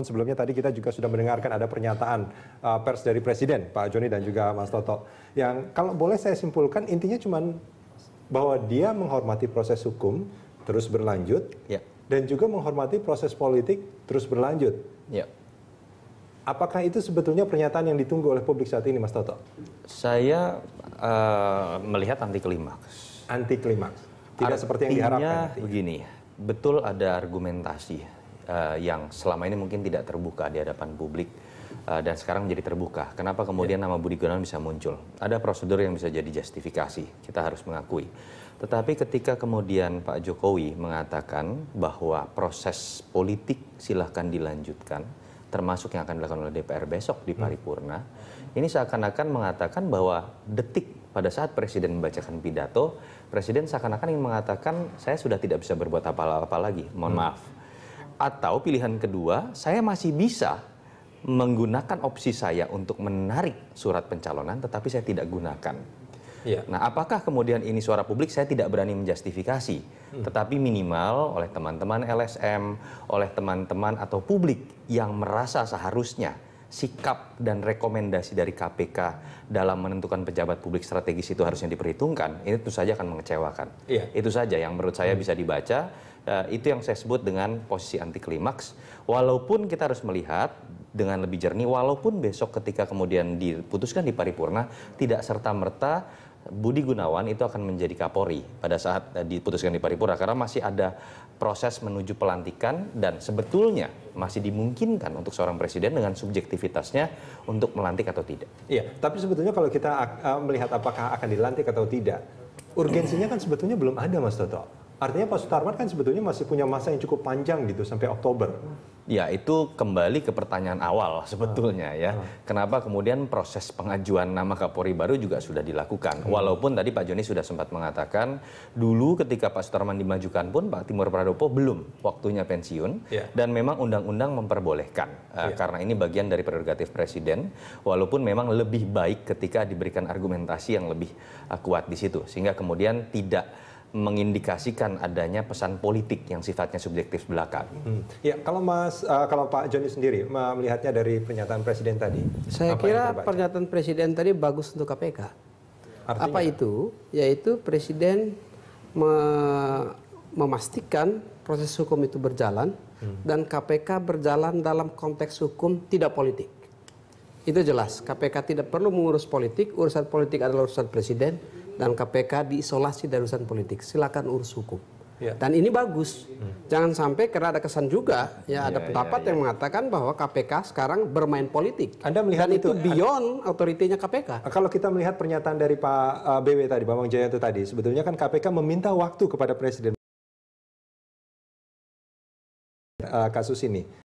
Sebelumnya tadi kita juga sudah mendengarkan ada pernyataan pers dari Presiden, Pak Joni dan juga Mas Toto. Yang kalau boleh saya simpulkan intinya cuma bahwa dia menghormati proses hukum terus berlanjut dan juga menghormati proses politik terus berlanjut. Apakah itu sebetulnya pernyataan yang ditunggu oleh publik saat ini, Mas Toto? Saya melihat anti klimaks. Anti klimaks. Tidak seperti yang diharapkan. Begini, betul ada argumentasi yang selama ini mungkin tidak terbuka di hadapan publik dan sekarang menjadi terbuka. Kenapa kemudian nama Budi Gunawan bisa muncul? Ada prosedur yang bisa jadi justifikasi, kita harus mengakui. Tetapi ketika kemudian Pak Jokowi mengatakan bahwa proses politik silahkan dilanjutkan, termasuk yang akan dilakukan oleh DPR besok di paripurna, ini seakan-akan mengatakan bahwa detik pada saat Presiden membacakan pidato, Presiden seakan-akan ingin mengatakan saya sudah tidak bisa berbuat apa-apa lagi, mohon maaf. Atau pilihan kedua, saya masih bisa menggunakan opsi saya untuk menarik surat pencalonan, tetapi saya tidak gunakan. Nah, apakah kemudian ini suara publik? Saya tidak berani menjustifikasi, tetapi minimal oleh teman-teman LSM, oleh teman-teman atau publik yang merasa seharusnya sikap dan rekomendasi dari KPK dalam menentukan pejabat publik strategis itu harusnya diperhitungkan, ini tentu saja akan mengecewakan. Itu saja yang menurut saya bisa dibaca. Itu yang saya sebut dengan posisi anti klimaks. Walaupun kita harus melihat dengan lebih jernih, walaupun besok ketika kemudian diputuskan di paripurna, tidak serta-merta Budi Gunawan itu akan menjadi Kapolri pada saat diputuskan di paripurna, karena masih ada proses menuju pelantikan dan sebetulnya masih dimungkinkan untuk seorang presiden dengan subjektivitasnya untuk melantik atau tidak. Tapi sebetulnya kalau kita melihat apakah akan dilantik atau tidak, urgensinya kan sebetulnya belum ada, Mas Toto. Artinya Pak Sutarman kan sebetulnya masih punya masa yang cukup panjang gitu sampai Oktober. Ya, itu kembali ke pertanyaan awal sebetulnya ya. Kenapa kemudian proses pengajuan nama Kapolri baru juga sudah dilakukan. Walaupun tadi Pak Joni sudah sempat mengatakan dulu ketika Pak Sutarman dimajukan pun Pak Timur Pradopo belum waktunya pensiun. Dan memang undang-undang memperbolehkan. Karena ini bagian dari prerogatif Presiden. Walaupun memang lebih baik ketika diberikan argumentasi yang lebih kuat di situ. Sehingga kemudian tidak mengindikasikan adanya pesan politik yang sifatnya subjektif belaka. Kalau Pak Joni sendiri melihatnya dari pernyataan Presiden tadi, saya kira pernyataan Presiden tadi bagus untuk KPK. Artinya? Apa itu? Yaitu Presiden memastikan proses hukum itu berjalan dan KPK berjalan dalam konteks hukum tidak politik. Itu jelas. KPK tidak perlu mengurus politik. Urusan politik adalah urusan Presiden. Dan KPK diisolasi dari urusan politik. Silakan urus hukum. Dan ini bagus. Jangan sampai karena ada kesan juga, ada pendapat yang mengatakan bahwa KPK sekarang bermain politik. Anda melihat dan itu beyond otoritinya KPK. Kalau kita melihat pernyataan dari Pak BW tadi, Bambang Jayanto tadi, sebetulnya kan KPK meminta waktu kepada Presiden kasus ini.